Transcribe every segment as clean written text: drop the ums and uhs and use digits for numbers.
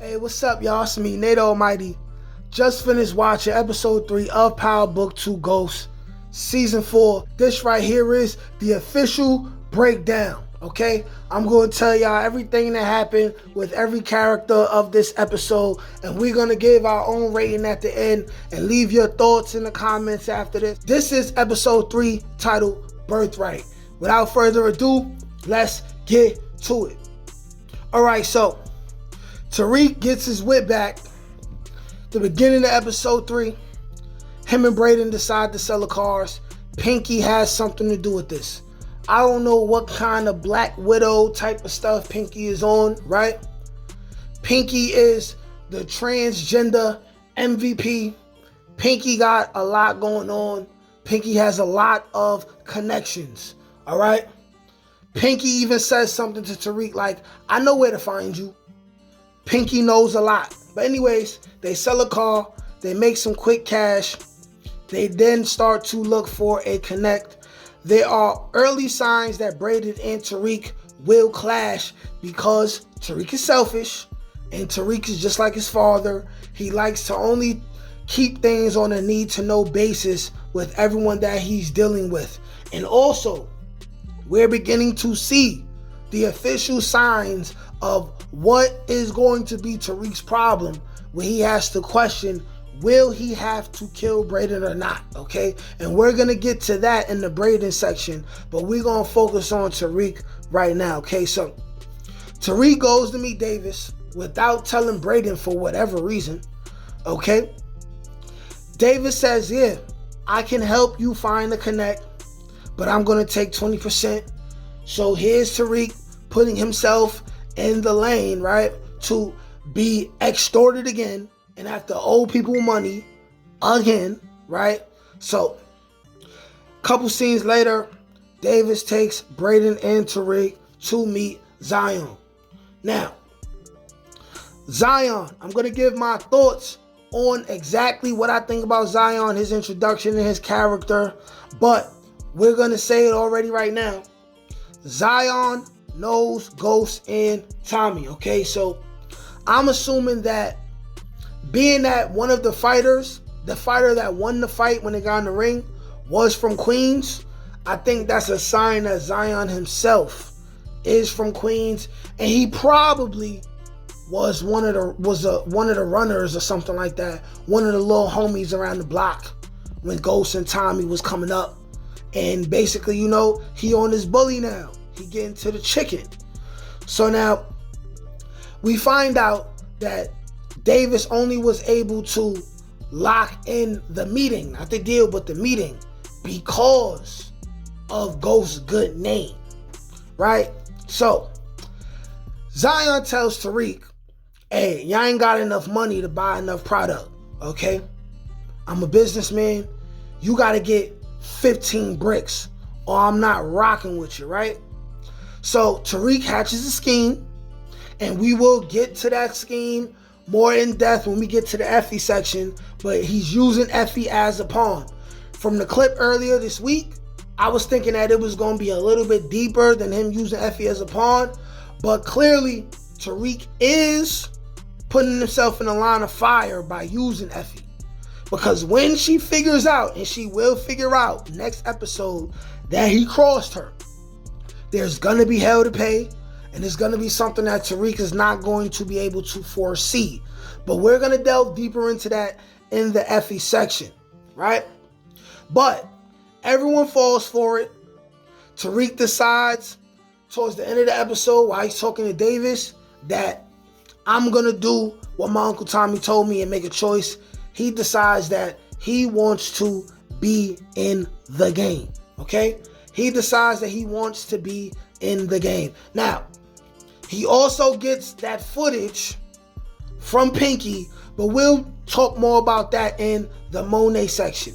Hey, what's up, y'all? It's me, Nate Almighty. Just finished watching episode 3 of powerbookiighost season 4. This right here is the official breakdown, okay? I'm going to tell y'all everything that happened with every character of this episode, and we're going to give our own rating at the end and leave your thoughts in the comments after this. This is episode 3 titled Birthright. Without further ado, let's get to it. Alright, so Tariq gets his whip back. The beginning of episode 3, him and Brayden decide to sell the cars. Pinky has something to do with this. I don't know what kind of Black Widow type of stuff Pinky is on, right? Pinky is the transgender MVP. Pinky got a lot going on. Pinky has a lot of connections, all right? Pinky even says something to Tariq like, I know where to find you. Pinky knows a lot. But anyways, they sell a car. They make some quick cash. They then start to look for a connect. There are early signs that Brayden and Tariq will clash because Tariq is selfish and Tariq is just like his father. He likes to only keep things on a need-to-know basis with everyone that he's dealing with. And also, we're beginning to see the official signs of what is going to be Tariq's problem when he has to question, will he have to kill Brayden or not, okay? And we're going to get to that in the Brayden section, but we're going to focus on Tariq right now, okay? So Tariq goes to meet Davis without telling Brayden for whatever reason, okay? Davis says, yeah, I can help you find the connect, but I'm going to take 20%. So here's Tariq putting himself in the lane, right, to be extorted again and have to owe people money again, right? So a couple scenes later, Davis takes Brayden and Tariq to meet Zion. Now, Zion, I'm going to give my thoughts on exactly what I think about Zion, his introduction and his character, but we're going to say it already right now. Zion knows Ghost and Tommy, okay? So I'm assuming that being that one of the fighters, the fighter that won the fight when they got in the ring, was from Queens, I think that's a sign that Zion himself is from Queens, and he probably was one of the runners or something like that, one of the little homies around the block when Ghost and Tommy was coming up. And basically, you know, he on his bully now. He getting to the chicken. So now we find out that Davis only was able to lock in the meeting, not the deal, but the meeting, because of Ghost's good name, right? So Zion tells Tariq, hey, y'all ain't got enough money to buy enough product, okay? I'm a businessman. You got to get 15 bricks or I'm not rocking with you, right? So Tariq hatches a scheme, and we will get to that scheme more in depth when we get to the Effie section, but he's using Effie as a pawn. From the clip earlier this week, I was thinking that it was going to be a little bit deeper than him using Effie as a pawn, but clearly Tariq is putting himself in a line of fire by using Effie. Because when she figures out, and she will figure out next episode, that he crossed her, there's going to be hell to pay, and it's going to be something that Tariq is not going to be able to foresee. But we're going to delve deeper into that in the Effie section, right? But everyone falls for it. Tariq decides towards the end of the episode, while he's talking to Davis, that I'm going to do what my Uncle Tommy told me and make a choice. He decides that he wants to be in the game, okay? He decides that he wants to be in the game. Now, he also gets that footage from Pinky, but we'll talk more about that in the Monet section.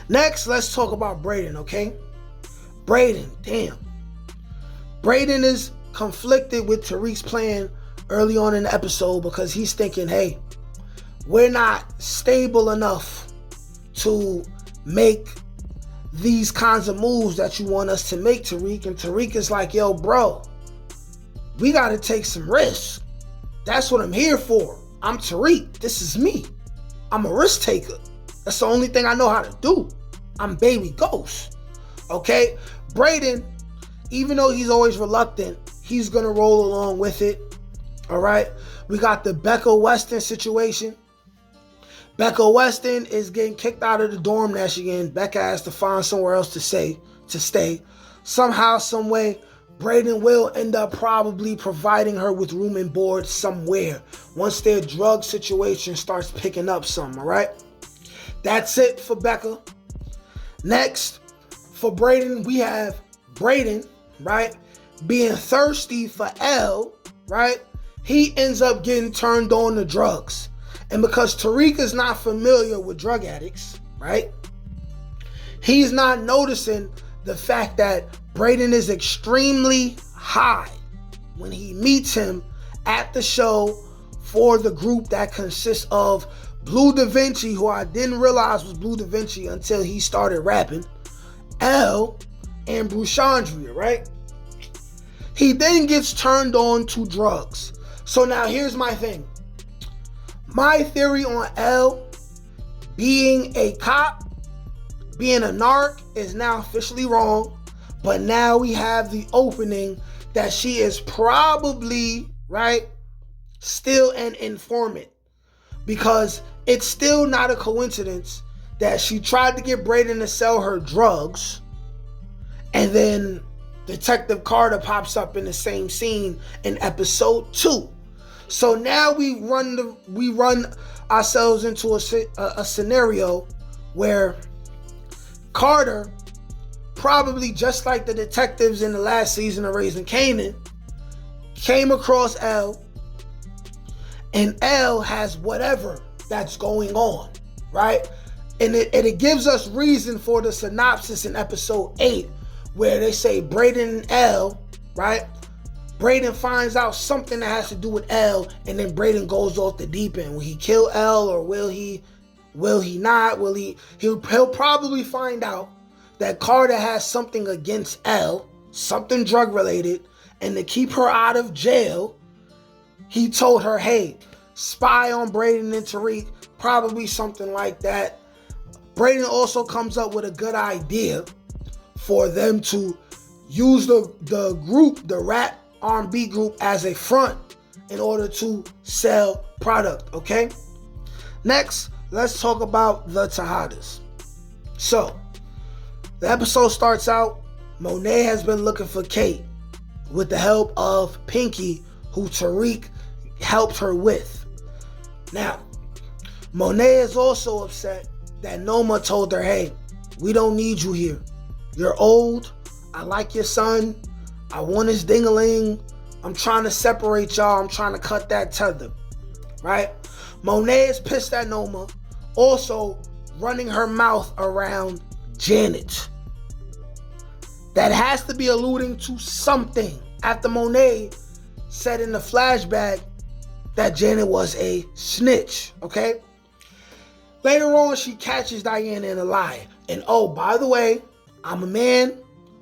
Next, let's talk about Brayden, okay? Brayden, damn. Brayden is conflicted with Tariq's plan early on in the episode because he's thinking, hey, we're not stable enough to make these kinds of moves that you want us to make, Tariq. And Tariq is like, yo, bro, we got to take some risks. That's what I'm here for. I'm Tariq. This is me. I'm a risk taker. That's the only thing I know how to do. I'm baby ghost. Okay? Brayden, even though he's always reluctant, he's going to roll along with it. All right? We got the Becca Weston situation. Becca Weston is getting kicked out of the dorm that she's in. Becca has to find somewhere else to stay. Somehow, some way, Brayden will end up probably providing her with room and board somewhere once their drug situation starts picking up some, all right? That's it for Becca. Next, for Brayden, we have Brayden, right, being thirsty for Elle, right? He ends up getting turned on to drugs. And because Tariq is not familiar with drug addicts, right, he's not noticing the fact that Brayden is extremely high when he meets him at the show for the group that consists of Blue Da Vinci, who I didn't realize was Blue Da Vinci until he started rapping, Elle, and Bruchandria, right? He then gets turned on to drugs. So now here's my thing. My theory on Elle being a cop, being a narc, is now officially wrong. But now we have the opening that she is probably, right, still an informant. Because it's still not a coincidence that she tried to get Brayden to sell her drugs, and then Detective Carter pops up in the same scene in episode 2. So now we run ourselves into a scenario where Carter, probably just like the detectives in the last season of Raising Kanan, came across Elle, and Elle has whatever that's going on, right? And it gives us reason for the synopsis in episode 8, where they say Brayden and Elle, right? Brayden finds out something that has to do with Elle, and then Brayden goes off the deep end. Will he kill Elle, or will he not? He'll probably find out that Carter has something against Elle, something drug related, and to keep her out of jail, he told her, hey, spy on Brayden and Tariq, probably something like that. Brayden also comes up with a good idea for them to use the group, the rap R&B group, as a front in order to sell product, okay? Next, let's talk about the Tejadas. So, the episode starts out, Monet has been looking for Kate with the help of Pinky, who Tariq helped her with. Now, Monet is also upset that Noma told her, hey, we don't need you here. You're old. I like your son. I want his ding-a-ling. I'm trying to separate y'all. I'm trying to cut that tether, right? Monet is pissed at Noma, also running her mouth around Janet. That has to be alluding to something after Monet said in the flashback that Janet was a snitch, okay? Later on, she catches Diana in a lie. And oh, by the way, I'm a man.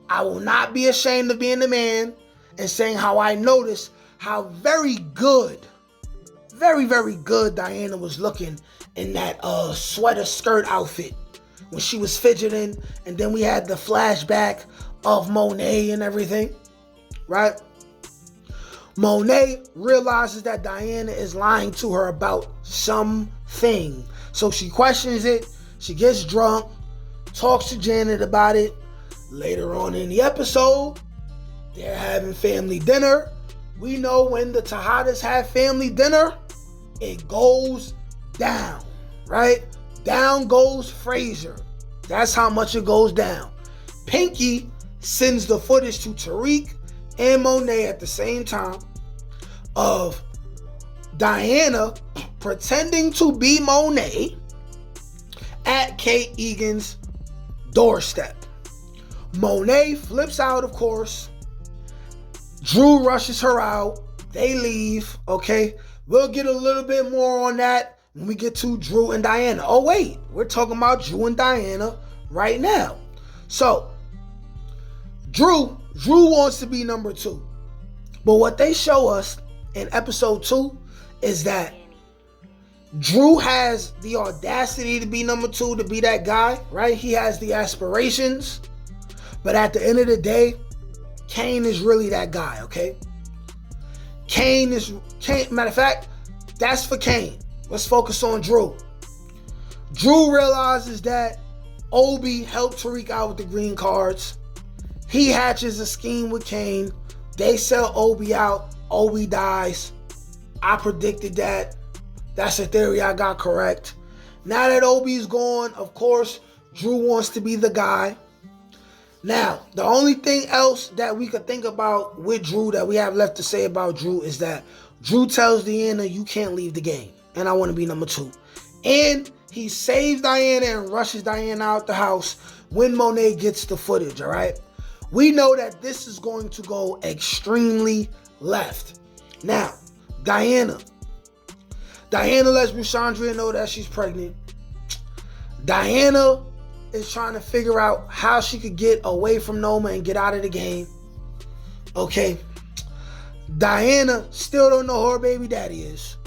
I will not be ashamed of being a man and saying how I noticed how very good, very, very good Diana was looking in that sweater skirt outfit when she was fidgeting, and then we had the flashback of Monet and everything, right? Monet realizes that Diana is lying to her about something. So she questions it, she gets drunk, talks to Janet about it. Later on in the episode, they're having family dinner. We know when the Tejadas have family dinner, it goes down, right? Down goes Fraser. That's how much it goes down. Pinky sends the footage to Tariq and Monet at the same time of Diana pretending to be Monet at Kate Egan's doorstep. Monet flips out, of course. Drew rushes her out. They leave, okay? We'll get a little bit more on that when we get to Drew and Diana. Oh, wait. We're talking about Drew and Diana right now. So, Drew wants to be number 2. But what they show us in episode 2, is that Drew has the audacity to be number 2, to be that guy, right? He has the aspirations. But at the end of the day, Kane is really that guy, okay? Kane, matter of fact, that's for Kane. Let's focus on Drew. Drew realizes that Obi helped Tariq out with the green cards. He hatches a scheme with Kane. They sell Obi out. Obi dies. I predicted that. That's a theory I got correct. Now that Obi's gone, of course, Drew wants to be the guy. Now, the only thing else that we could think about with Drew that we have left to say about Drew is that Drew tells Diana, you can't leave the game, and I want to be number 2. And he saves Diana and rushes Diana out the house when Monet gets the footage, all right? We know that this is going to go extremely left. Now, Diana lets Bushandria know that she's pregnant. Diana is trying to figure out how she could get away from Noma and get out of the game. Okay. Diana still don't know who her baby daddy is.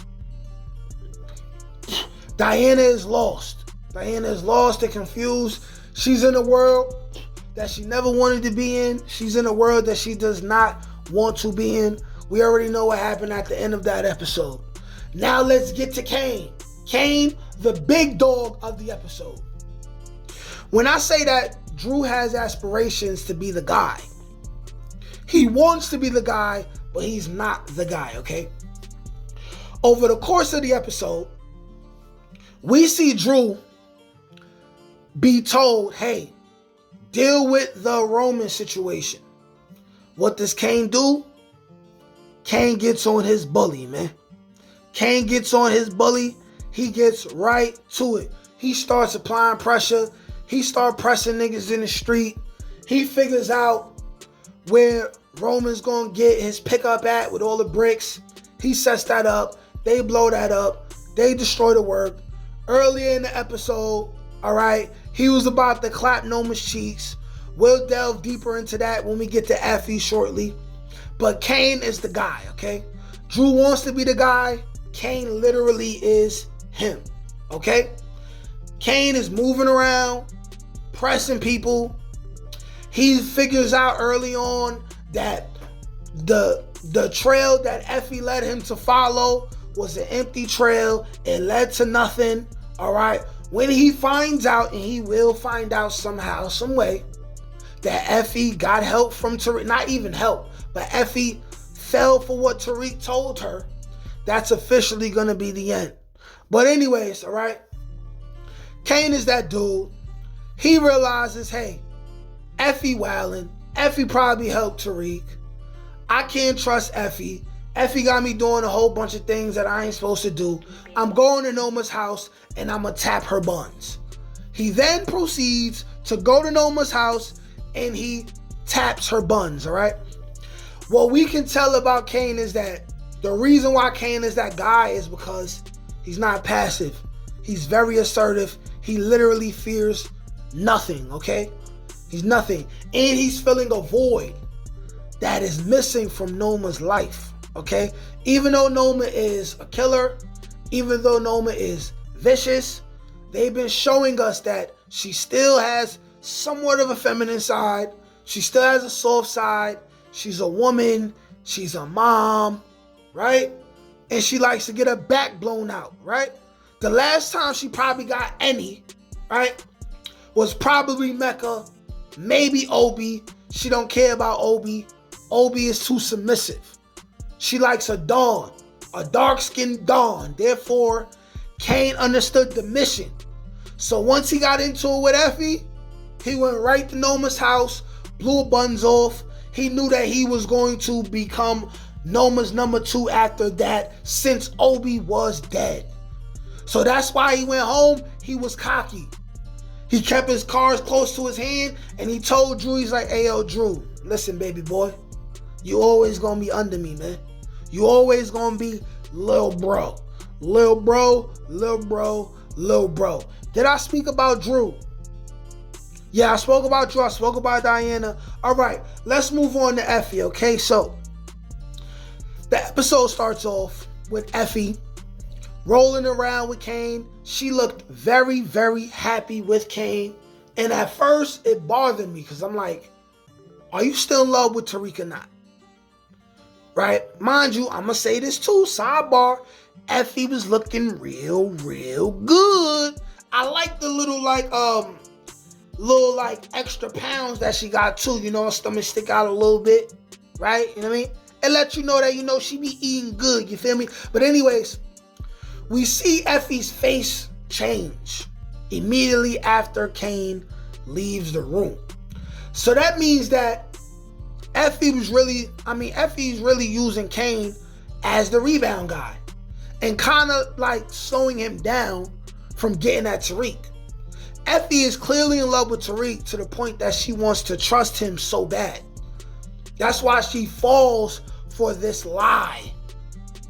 Diana is lost. Diana is lost and confused. She's in a world that she never wanted to be in. She's in a world that she does not want to be in. We already know what happened at the end of that episode. Now let's get to Kane. Kane, the big dog of the episode. When I say that Drew has aspirations to be the guy, he wants to be the guy, but he's not the guy, okay? Over the course of the episode, we see Drew be told, hey, deal with the Roman situation. What does Kane do? Kane gets on his bully, man. Kane gets on his bully. He gets right to it. He starts applying pressure. He starts pressing niggas in the street. He figures out where Roman's going to get his pickup at with all the bricks. He sets that up. They blow that up. They destroy the work. Earlier in the episode, all right, he was about to clap Noma's cheeks. We'll delve deeper into that when we get to Effie shortly. But Kane is the guy, okay? Drew wants to be the guy. Kane literally is him, okay? Kane is moving around, pressing people. He figures out early on that the trail that Effie led him to follow was an empty trail. It led to nothing, all right? When he finds out, and he will find out somehow, some way, that Effie got help from Tariq, not even help, but Effie fell for what Tariq told her, that's officially going to be the end. But anyways, all right, Kane is that dude. He realizes, hey, Effie wildin'. Effie probably helped Tariq. I can't trust Effie. Effie got me doing a whole bunch of things that I ain't supposed to do. I'm going to Noma's house and I'm going to tap her buns. He then proceeds to go to Noma's house and he taps her buns, all right? What we can tell about Kane is that the reason why Kane is that guy is because he's not passive. He's very assertive. He literally fears nothing, okay? He's nothing. And he's filling a void that is missing from Noma's life, okay? Even though Noma is a killer, even though Noma is vicious, they've been showing us that she still has somewhat of a feminine side. She still has a soft side. She's a woman. She's a mom, right? And she likes to get her back blown out, right? The last time she probably got any, right, was probably Mecca, maybe Obi. She don't care about Obi. Obi is too submissive. She likes a Dawn, a dark-skinned Dawn. Therefore, Kane understood the mission. So once he got into it with Effie, he went right to Noma's house, blew her buns off. He knew that he was going to become Noma's number 2 after that, since Obi was dead. So that's why he went home. He was cocky. He kept his cards close to his hand, and he told Drew, he's like, hey, yo, Drew, listen, baby boy, you always gonna be under me, man. You always gonna be lil bro. Lil bro, lil bro, lil bro. Did I speak about Drew? Yeah, I spoke about Drew. I spoke about Diana. All right, let's move on to Effie, okay? So, the episode starts off. with Effie, rolling around with Kane. She looked very, very happy with Kane. And at first, it bothered me because I'm like, are you still in love with Tariq or not? Right? Mind you, I'm going to say this too, sidebar. Effie was looking real, real good. I like the little extra pounds that she got too. You know, her stomach stick out a little bit. Right? You know what I mean? It lets you know that, you know, she be eating good. You feel me? But anyways, we see Effie's face change immediately after Kane leaves the room. So that means that Effie's really using Kane as the rebound guy and kind of like slowing him down from getting at Tariq. Effie is clearly in love with Tariq to the point that she wants to trust him so bad. That's why she falls for this lie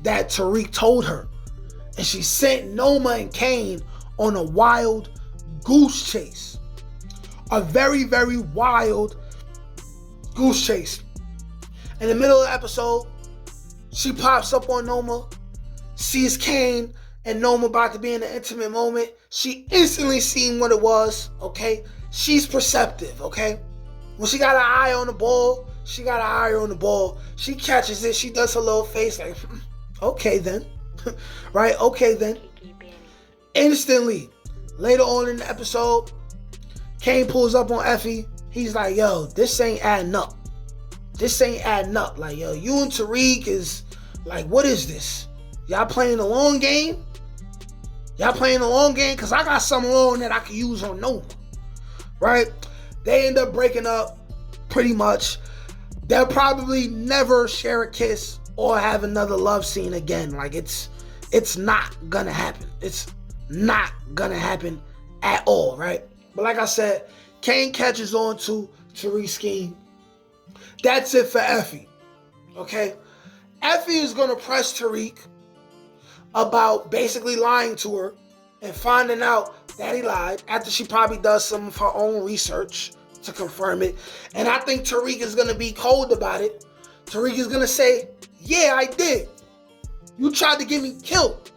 that Tariq told her. And she sent Noma and Kane on a wild goose chase. A very, very wild goose chase. In the middle of the episode, she pops up on Noma, sees Kane and Noma about to be in an intimate moment. She instantly seen what it was, okay? She's perceptive, okay? When she got an eye on the ball, she got an eye on the ball. She catches it. She does her little face like, okay then. Right? Okay then. Instantly, later on in the episode, Kane pulls up on Effie. He's like, yo, this ain't adding up. This ain't adding up. Like, yo, you and Tariq is like, what is this? Y'all playing the long game? Y'all playing the long game? Because I got something long that I can use on Noma. Right? They end up breaking up pretty much. They'll probably never share a kiss or have another love scene again. Like, it's not gonna happen. It's not gonna happen at all, right? But like I said, Kane catches on to Tariq's scheme. That's it for Effie, okay? Effie is gonna press Tariq about basically lying to her and finding out that he lied after she probably does some of her own research to confirm it. And I think Tariq is going to be cold about it. Tariq is going to say, yeah, I did. You tried to get me killed.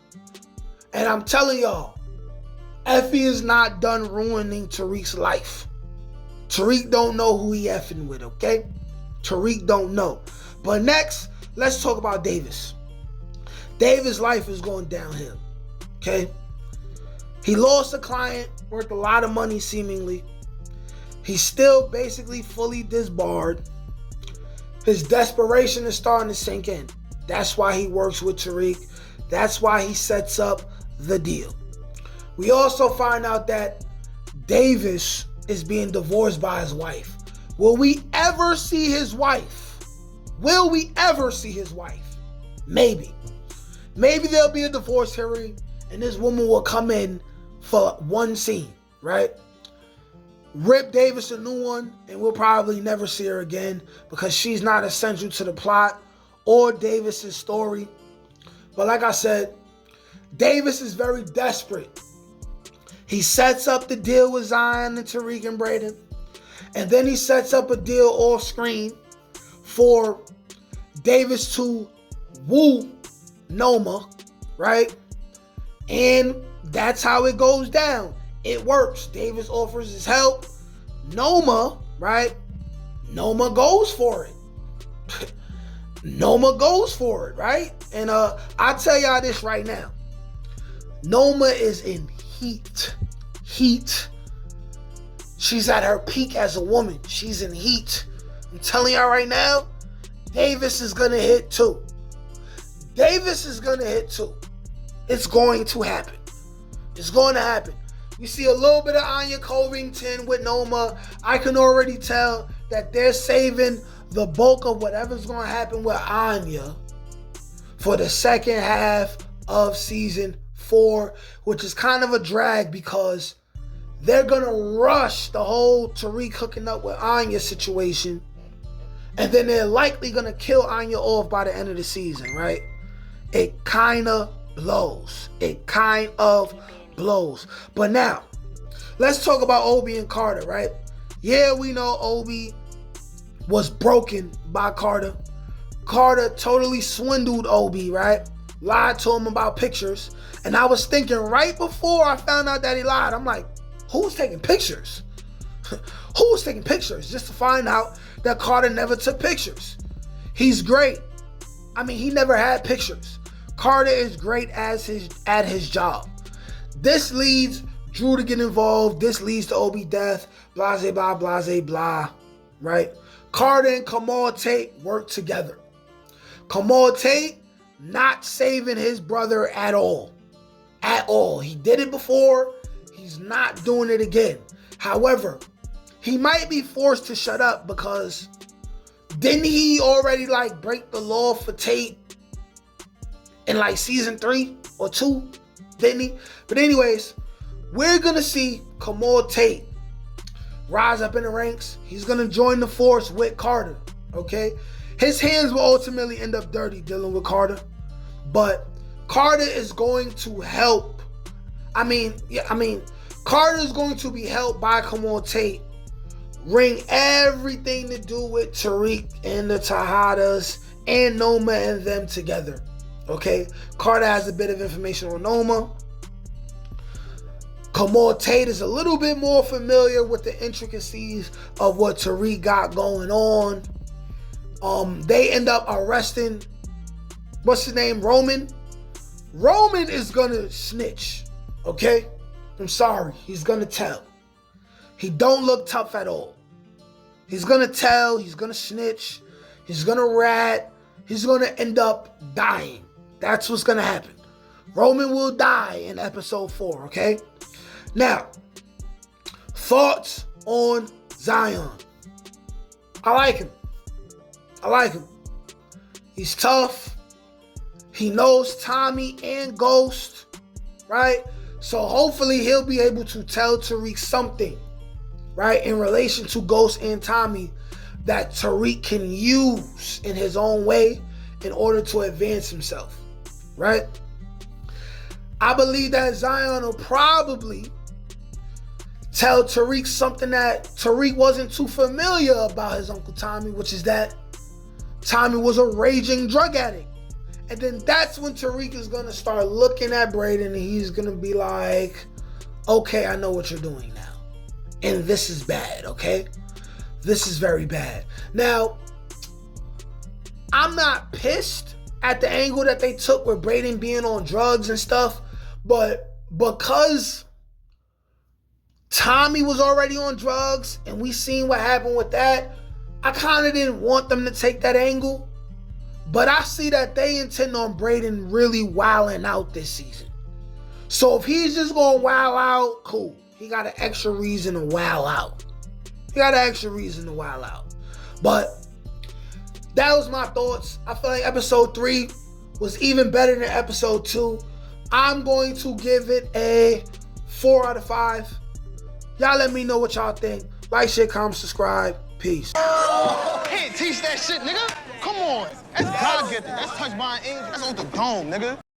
And I'm telling y'all, Effie is not done ruining Tariq's life. Tariq don't know who he effing with, okay? Tariq don't know. But next, let's talk about Davis. Davis' life is going downhill, okay? He lost a client worth a lot of money, seemingly. He's still basically fully disbarred. His desperation is starting to sink in. That's why he works with Tariq. That's why he sets up the deal. We also find out that Davis is being divorced by his wife. Will we ever see his wife? Will we ever see his wife? Maybe. Maybe there'll be a divorce hearing and this woman will come in for one scene, right? Rip Davis a new one, and we'll probably never see her again because she's not essential to the plot or Davis's story. But like I said, Davis is very desperate. He sets up the deal with Zion and Tariq and Braden, and then he sets up a deal off screen for Davis to woo Noma, right? And that's how it goes down. It works. Davis offers his help. Noma, right? Noma goes for it. Noma goes for it, right? And I'll tell y'all this right now. Noma is in heat. Heat. She's at her peak as a woman. She's in heat. I'm telling y'all right now, Davis is going to hit too. Davis is going to hit too. It's going to happen. It's going to happen. You see a little bit of Anya Covington with Noma. I can already tell that they're saving the bulk of whatever's going to happen with Anya for the second half of season 4, which is kind of a drag because they're going to rush the whole Tariq hooking up with Anya situation. And then they're likely going to kill Anya off by the end of the season, right? It kind of blows. It kind of blows. But now, let's talk about Obi and Carter, right? Yeah, we know Obi was broken by Carter. Carter totally swindled Obi, right? lied to him about pictures. And I was thinking right before I found out that he lied, I'm like, who's taking pictures? Who's taking pictures? Just to find out that Carter never took pictures. He's great. I mean, he never had pictures. Carter is great at his job. This leads Drew to get involved. This leads to Obi death. Blase, blah, blase, blah. Right? Carter and Kamal Tate work together. Kamal Tate not saving his brother at all. At all. He did it before. He's not doing it again. However, he might be forced to shut up because didn't he already like break the law for Tate in like season 3 or 2? Didn't he? But anyways, we're going to see Kamal Tate rise up in the ranks. He's going to join the force with Carter. Okay? His hands will ultimately end up dirty dealing with Carter. But Carter is going to help. Carter is going to be helped by Kamal Tate bring everything to do with Tariq and the Tejadas and Noma and them together. Okay? Carter has a bit of information on Noma. Kamal Tate is a little bit more familiar with the intricacies of what Tariq got going on. They end up arresting, what's his name, Roman? Roman is gonna snitch. Okay? I'm sorry. He's gonna tell. He don't look tough at all. He's gonna tell, he's gonna snitch, he's gonna rat, he's gonna end up dying. That's what's gonna happen. Roman will die in episode 4, okay? Now, thoughts on Zion. I like him. He's tough. He knows Tommy and Ghost, right? So hopefully he'll be able to tell Tariq something, right, in relation to Ghost and Tommy that Tariq can use in his own way in order to advance himself, right? I believe that Zion will probably tell Tariq something that Tariq wasn't too familiar about his Uncle Tommy, which is that Tommy was a raging drug addict. And then that's when Tariq is going to start looking at Brayden and he's going to be like, okay, I know what you're doing now. And this is bad, okay? This is very bad. Now, I'm not pissed at the angle that they took with Brayden being on drugs and stuff, but because Tommy was already on drugs and we seen what happened with that, I kind of didn't want them to take that angle. But I see that they intend on Brayden really wilding out this season. So if he's just going to wild out, cool. He got an extra reason to wild out. But that was my thoughts. I feel like episode 3 was even better than episode 2. I'm going to give it a 4 out of 5. Y'all let me know what y'all think. Like, share, comment, subscribe. Peace. Can't teach that shit, nigga. Come on. That's God-gifted. That's touched by an angel. That's on the dome, nigga.